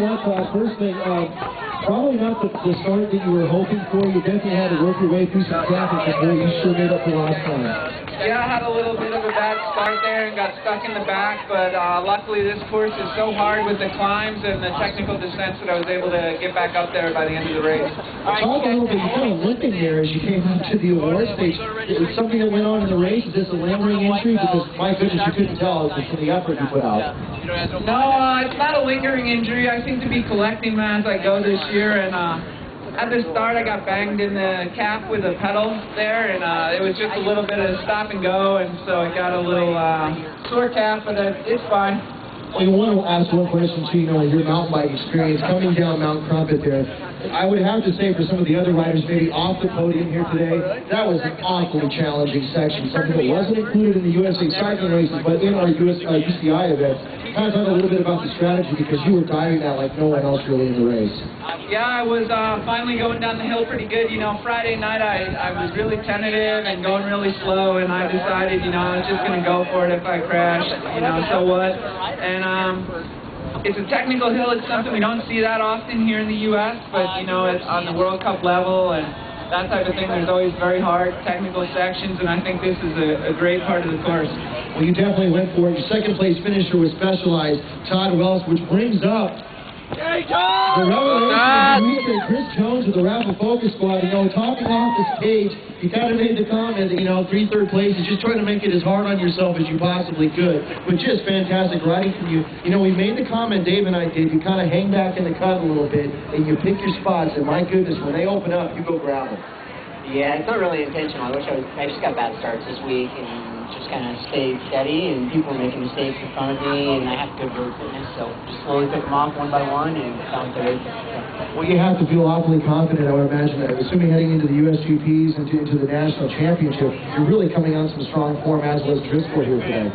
what, Todd, first thing, probably not the start that you were hoping for. You definitely had to work your way through some traffic before you sure made up for last time. Yeah, I had a little bit of a bad start there and got stuck in the back, but luckily this course is so hard with the climbs and the technical descents that I was able to get back up there by the end of the race. Talk a little bit, you kind of limping there as you came into the award stage. Is it something that went on in the race? Is this a lingering injury? Because, my goodness, you couldn't tell from the effort you put out. No, it's not a lingering injury. I seem to be collecting them as I go this year, and at the start I got banged in the calf with a pedal there, and it was just a little bit of stop and go, and so I got a little sore calf, but it's fine. Well, you want to ask one question, so you know, your mountain bike experience coming down Mount Crumpet there. I would have to say for some of the other riders maybe off the podium here today, that was an awfully challenging section, something that wasn't included in the USA cycling races, but in our UCI events. Kind of talk a little bit about the strategy, because you were diving that like no one else really in the race. Yeah, I was finally going down the hill pretty good. You know, Friday night I was really tentative and going really slow, and I decided, you know, I was just going to go for it. If I crashed, you know, so what? And it's a technical hill. It's something we don't see that often here in the U.S., but, you know, it's on the World Cup level and that type of thing. There's always very hard technical sections, and I think this is a great part of the course. Well, you definitely went for it. Your second place finisher was Specialized, Todd Wells, which brings up the revelation of Chris Jones with the Raffle Focus Squad. You know, talking off the stage, you kind of made the comment that, you know, 3 third places, just trying to make it as hard on yourself as you possibly could. But just fantastic riding from you. You know, we made the comment, Dave and I did, you kind of hang back in the cut a little bit, and you pick your spots, and my goodness, when they open up, you go grab them. Yeah, it's not really intentional. I just got bad starts this week, and just kind of stayed steady, and people were making mistakes in front of me, and I have good road fitness, so just slowly pick them off one by one, and found third. Well, you have to feel awfully confident, I would imagine, that assuming heading into the USGPs and into the National Championship, you're really coming on some strong form, as was Driscoll here today.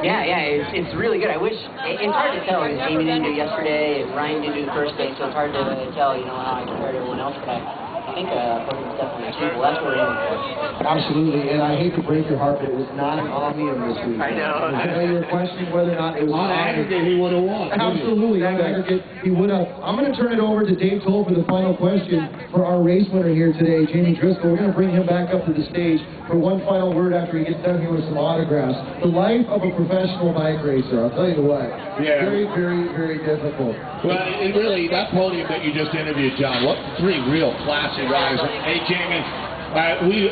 Yeah, it's really good. I wish, it's hard to tell. Amy didn't do yesterday, and Ryan didn't do the first day, so it's hard to tell, you know, how I compare to everyone else, but I think it's definitely achievable. That's what we're aiming for. Absolutely, and I hate to break your heart, but it was not an Omnium this week. I know. You were questioning whether or not it was on aggregate he would have won. Absolutely, on aggregate he would have. I'm going to turn it over to Dave Toll for the final question for our race winner here today, Jamie Driscoll. We're going to bring him back up to the stage for one final word after he gets done here with some autographs. The life of a professional bike racer, I'll tell you what. Yeah. Very, very, very difficult. Well, it really, that podium that you just interviewed, John, what 3 real classy riders. Hey, Jamie,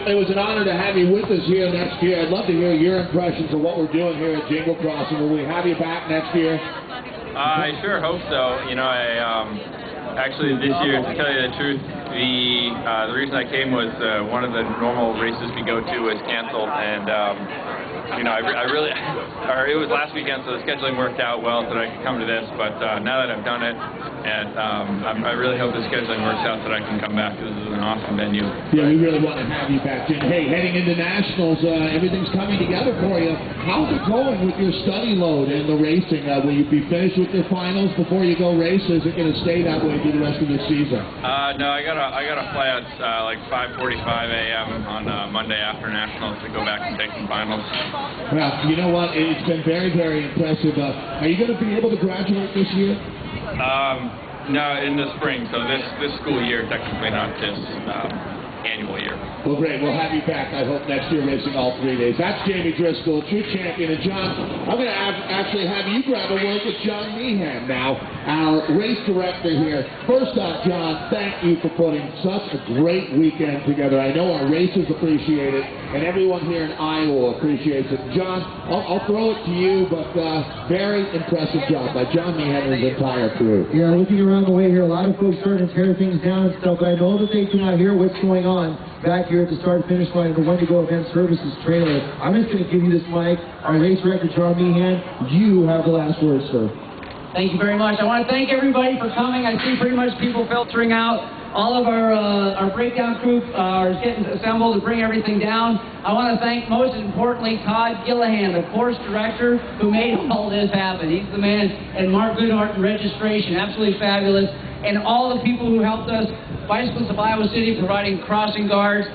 it was an honor to have you with us here next year. I'd love to hear your impressions of what we're doing here at Jingle Crossing. Will we have you back next year? I sure hope so. You know, actually this year, to tell you the truth, the reason I came was one of the normal races we go to was canceled, and you know, it was last weekend, so the scheduling worked out well so that I could come to this, but now that I've done it, and I really hope the scheduling works out so that I can come back. This is an awesome venue. Yeah, we really want to have you back, Jim. Hey, heading into Nationals, everything's coming together for you. How's it going with your study load and the racing? Will you be finished with your finals before you go race, or is it going to stay that way through the rest of the season? No, I gotta fly out like 5:45 a.m. on Monday after Nationals to go back and take some finals. Well, you know what? It's been very, very impressive. Are you going to be able to graduate this year? No, in the spring. So this school year, technically, not this annual year. Well, great. We'll have you back, I hope, next year racing all 3 days. That's Jamie Driscoll, true champion. And, John, I'm going to actually have you grab a word with John Meehan now, our race director here. First off, John, thank you for putting such a great weekend together. I know our racers appreciate it, and everyone here in Iowa appreciates it. John, I'll throw it to you, but very impressive job by John Meehan and his entire crew. Yeah, looking around the way here, a lot of folks starting to tear things down and stuff, but I know that they cannot hear what's going on back here at the start-finish line of the Wendigo Event Services trailer. I'm just going to give you this mic. Our race director, John Meehan, you have the last word, sir. Thank you very much. I want to thank everybody for coming. I see pretty much people filtering out. All of our breakdown crew are getting assembled to bring everything down. I want to thank, most importantly, Todd Gillihan, the course director, who made all this happen. He's the man, and Mark Goodhart in registration, absolutely fabulous. And all the people who helped us, Bicycles of Iowa City providing crossing guards,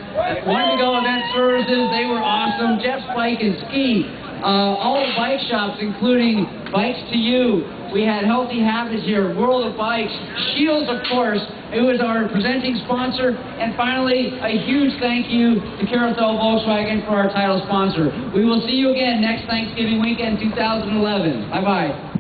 Wendigo Event Services, they were awesome, Jeff's Bike and Ski, all the bike shops, including Bikes to You. We had Healthy Habits here, World of Bikes, Shields, of course, who is our presenting sponsor, and finally, a huge thank you to Carousel Volkswagen for our title sponsor. We will see you again next Thanksgiving weekend 2011. Bye-bye.